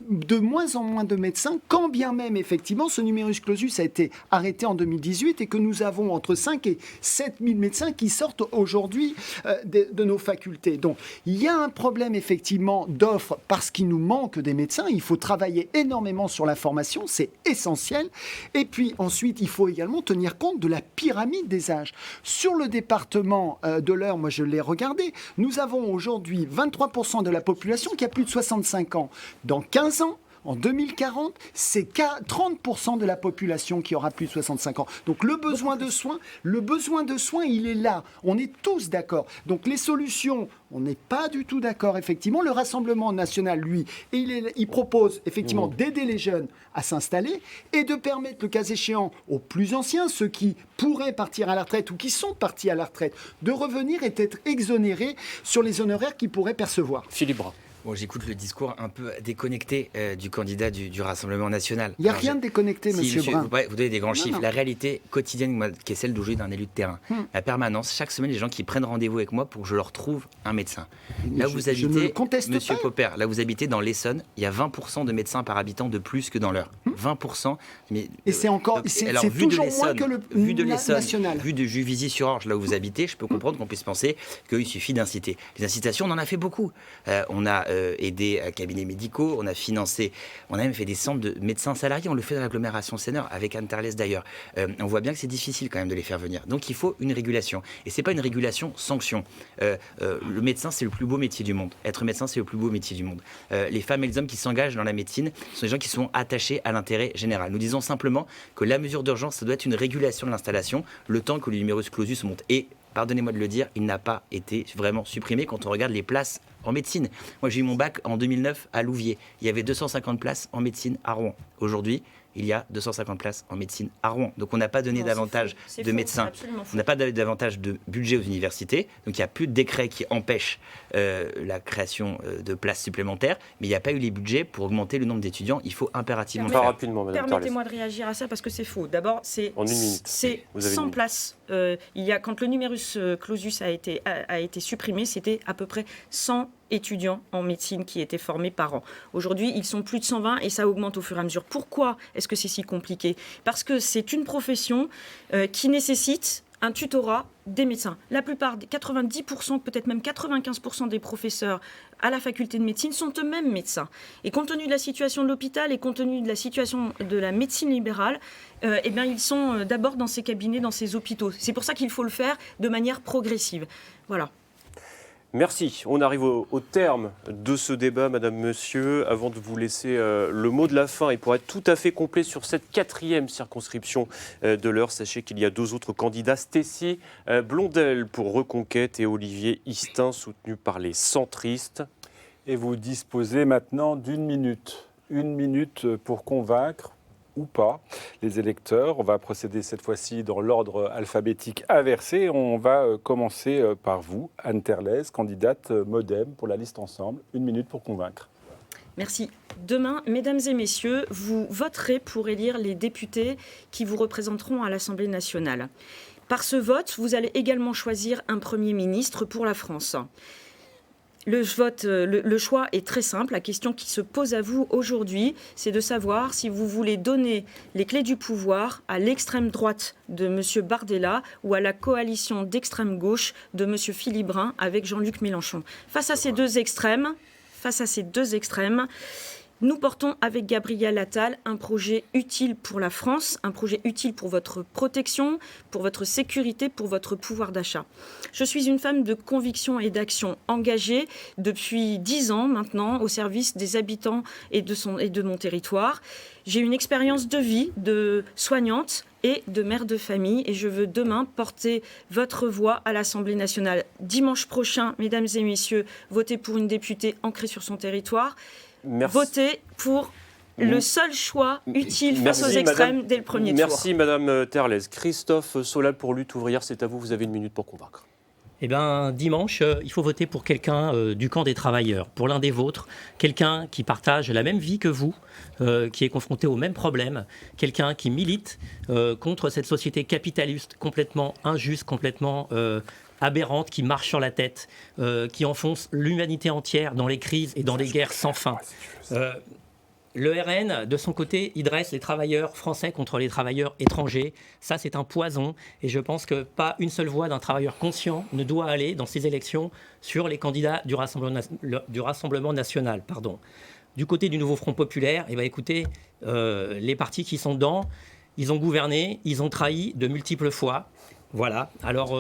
de moins en moins de médecins, quand bien même, effectivement, ce numerus clausus a été arrêté en 2018 et que nous avons entre 5 et 7 000 médecins qui sortent aujourd'hui de nos facultés. Donc, il y a un problème, effectivement, d'offre parce qu'il nous manque des médecins. Il faut travailler énormément sur la formation, c'est essentiel. Et puis, ensuite, il faut également tenir compte de la pyramide des âges. Sur le département de l'Eure, moi je l'ai regardé, nous avons aujourd'hui 23% de la population qui a plus de 65 ans. Dans 15 ans, en 2040, c'est 30% de la population qui aura plus de 65 ans. Donc le besoin de soins, il est là. On est tous d'accord. Donc les solutions, on n'est pas du tout d'accord, effectivement. Le Rassemblement national, lui, il propose effectivement d'aider les jeunes à s'installer et de permettre, le cas échéant, aux plus anciens, ceux qui pourraient partir à la retraite ou qui sont partis à la retraite, de revenir et d'être exonérés sur les honoraires qu'ils pourraient percevoir. Philippe Brun. Bon, j'écoute le discours un peu déconnecté du candidat du Rassemblement national. Il n'y a rien de déconnecté, monsieur Brun. Vous donnez des grands chiffres. Non. La réalité quotidienne, qui est celle d'aujourd'hui d'un élu de terrain. La permanence, chaque semaine, les gens qui prennent rendez-vous avec moi pour que je leur trouve un médecin. Mais là où vous habitez, monsieur pas. Popper, là où vous habitez dans l'Essonne, il y a 20% de médecins par habitant de plus que dans l'Eure. 20%. Mais, et c'est encore, c'est toujours moins que le national. Vu de Juvisy-sur-Orge, là où vous habitez, je peux comprendre qu'on puisse penser qu'il suffit d'inciter. Les incitations, on en a fait beaucoup. On a aidé cabinets médicaux, on a financé, on a même fait des centres de médecins salariés, on le fait dans l'agglomération Sénart, avec Anne Terlès d'ailleurs. On voit bien que c'est difficile quand même de les faire venir. Donc il faut une régulation. Et c'est pas une régulation sanction. Le médecin, c'est le plus beau métier du monde. Être médecin, c'est le plus beau métier du monde. Les femmes et les hommes qui s'engagent dans la médecine sont des gens qui sont attachés à l'intérêt général. Nous disons simplement que la mesure d'urgence, ça doit être une régulation de l'installation, le temps que le numerus clausus monte. Et pardonnez-moi de le dire, il n'a pas été vraiment supprimé quand on regarde les places en médecine. Moi, j'ai eu mon bac en 2009 à Louviers. Il y avait 250 places en médecine à Rouen. Aujourd'hui, il y a 250 places en médecine à Rouen. Donc, on n'a pas donné davantage de médecins. On n'a pas donné davantage de budget aux universités. Donc, il n'y a plus de décret qui empêche la création de places supplémentaires. Mais il n'y a pas eu les budgets pour augmenter le nombre d'étudiants. Il faut impérativement le faire. Rapidement, Madame Tarles. Permettez-moi de réagir à ça parce que c'est faux. D'abord, c'est En une minute. c'est Vous avez 100 une places. Quand le numerus clausus a été supprimé, c'était à peu près 100 étudiants en médecine qui étaient formés par an. Aujourd'hui, ils sont plus de 120 et ça augmente au fur et à mesure. Pourquoi est-ce que c'est si compliqué ? Parce que c'est une profession qui nécessite un tutorat des médecins. La plupart, 90%, peut-être même 95% des professeurs à la faculté de médecine sont eux-mêmes médecins. Et compte tenu de la situation de l'hôpital et compte tenu de la situation de la médecine libérale, ils sont d'abord dans ces cabinets, dans ces hôpitaux. C'est pour ça qu'il faut le faire de manière progressive. Voilà. Merci. On arrive au terme de ce débat, Madame, Monsieur. Avant de vous laisser le mot de la fin, et pour être tout à fait complet sur cette 4e circonscription de l'Eure, sachez qu'il y a 2 autres candidats, Stécie Blondel pour Reconquête et Olivier Histin, soutenu par les centristes. Et vous disposez maintenant d'1 minute. 1 minute pour convaincre ou pas les électeurs. On va procéder cette fois-ci dans l'ordre alphabétique inversé. On va commencer par vous, Anne Terlez, candidate MoDem pour la liste Ensemble. 1 minute pour convaincre. Merci. Demain, mesdames et messieurs, vous voterez pour élire les députés qui vous représenteront à l'Assemblée nationale. Par ce vote, vous allez également choisir un Premier ministre pour la France. Le choix est très simple. La question qui se pose à vous aujourd'hui, c'est de savoir si vous voulez donner les clés du pouvoir à l'extrême droite de M. Bardella ou à la coalition d'extrême gauche de M. Philippe-Brun avec Jean-Luc Mélenchon. Face à ces deux extrêmes, nous portons avec Gabriel Attal un projet utile pour la France, un projet utile pour votre protection, pour votre sécurité, pour votre pouvoir d'achat. Je suis une femme de conviction et d'action engagée depuis 10 ans maintenant au service des habitants et de mon territoire. J'ai une expérience de vie de soignante et de mère de famille et je veux demain porter votre voix à l'Assemblée nationale. Dimanche prochain, mesdames et messieurs, votez pour une députée ancrée sur son territoire. Merci. Votez pour le seul choix utile face aux extrêmes dès le premier tour. Merci Madame Terlez. Christophe Solal pour Lutte ouvrière, c'est à vous, vous avez 1 minute pour convaincre. Eh bien, dimanche, il faut voter pour quelqu'un du camp des travailleurs, pour l'un des vôtres, quelqu'un qui partage la même vie que vous, qui est confronté aux mêmes problèmes, quelqu'un qui milite contre cette société capitaliste complètement injuste, complètement aberrante, qui marche sur la tête, qui enfonce l'humanité entière dans les crises et dans les guerres sans fin. Le RN, de son côté, il dresse les travailleurs français contre les travailleurs étrangers. Ça, c'est un poison. Et je pense que pas une seule voix d'un travailleur conscient ne doit aller dans ces élections sur les candidats du Rassemblement national. Du côté du Nouveau Front Populaire, écoutez, les partis qui sont dedans, ils ont gouverné, ils ont trahi de multiples fois. Voilà. Alors,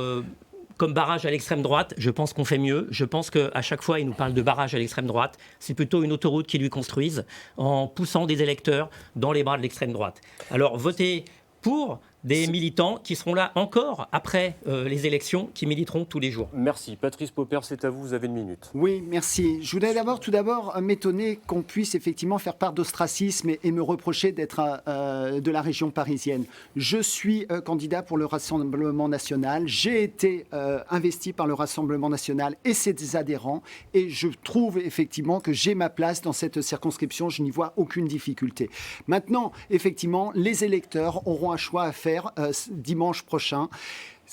comme barrage à l'extrême droite, je pense qu'on fait mieux. Je pense qu'à chaque fois, ils nous parlent de barrage à l'extrême droite. C'est plutôt une autoroute qu'ils lui construisent en poussant des électeurs dans les bras de l'extrême droite. Alors, votez pour des militants qui seront là encore après les élections, qui militeront tous les jours. Merci. Patrice Popper, c'est à vous, vous avez 1 minute. Oui, merci. Je voudrais tout d'abord m'étonner qu'on puisse effectivement faire part d'ostracisme et me reprocher d'être de la région parisienne. Je suis candidat pour le Rassemblement national. J'ai été investi par le Rassemblement national et ses adhérents. Et je trouve effectivement que j'ai ma place dans cette circonscription. Je n'y vois aucune difficulté. Maintenant, effectivement, les électeurs auront un choix à faire dimanche prochain.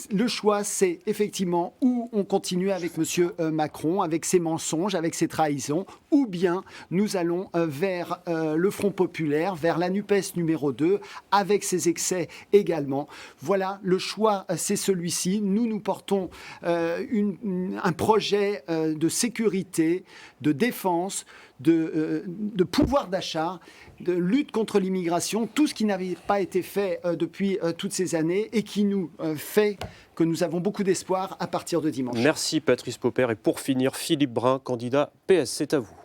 Le choix, c'est effectivement où on continue avec M. Macron, avec ses mensonges, avec ses trahisons, ou bien nous allons vers le Front populaire, vers la NUPES numéro 2, avec ses excès également. Voilà, le choix, c'est celui-ci. Nous portons un projet de sécurité, de défense, de pouvoir d'achat, de lutte contre l'immigration, tout ce qui n'avait pas été fait depuis toutes ces années et qui nous fait que nous avons beaucoup d'espoir à partir de dimanche. Merci Patrice Popper. Et pour finir, Philippe-Brun, candidat PS, c'est à vous.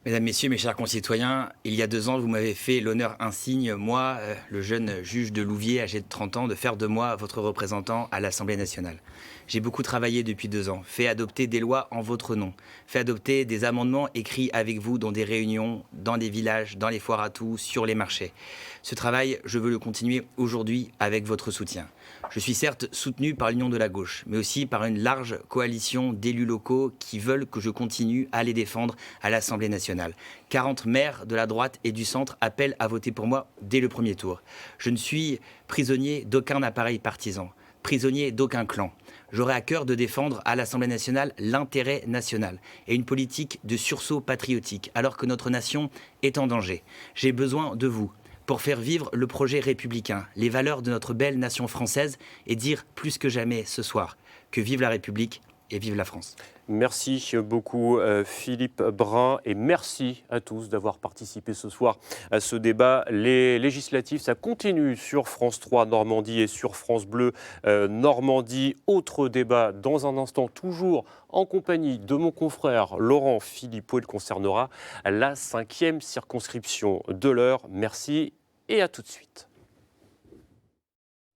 Mesdames, Messieurs, mes chers concitoyens, il y a 2 ans, vous m'avez fait l'honneur insigne, moi, le jeune juge de Louviers, âgé de 30 ans, de faire de moi votre représentant à l'Assemblée nationale. J'ai beaucoup travaillé depuis 2 ans, fait adopter des lois en votre nom, fait adopter des amendements écrits avec vous dans des réunions, dans des villages, dans les foires à tout, sur les marchés. Ce travail, je veux le continuer aujourd'hui avec votre soutien. Je suis certes soutenu par l'Union de la gauche, mais aussi par une large coalition d'élus locaux qui veulent que je continue à les défendre à l'Assemblée nationale. 40 maires de la droite et du centre appellent à voter pour moi dès le premier tour. Je ne suis prisonnier d'aucun appareil partisan, prisonnier d'aucun clan. J'aurai à cœur de défendre à l'Assemblée nationale l'intérêt national et une politique de sursaut patriotique, alors que notre nation est en danger. J'ai besoin de vous pour faire vivre le projet républicain, les valeurs de notre belle nation française et dire plus que jamais ce soir que vive la République et vive la France. Merci beaucoup Philippe Brun et merci à tous d'avoir participé ce soir à ce débat. Les législatives, ça continue sur France 3 Normandie et sur France Bleu Normandie. Autre débat dans un instant, toujours en compagnie de mon confrère Laurent Philippot. Il concernera la 5e circonscription de l'Eure. Merci et à tout de suite.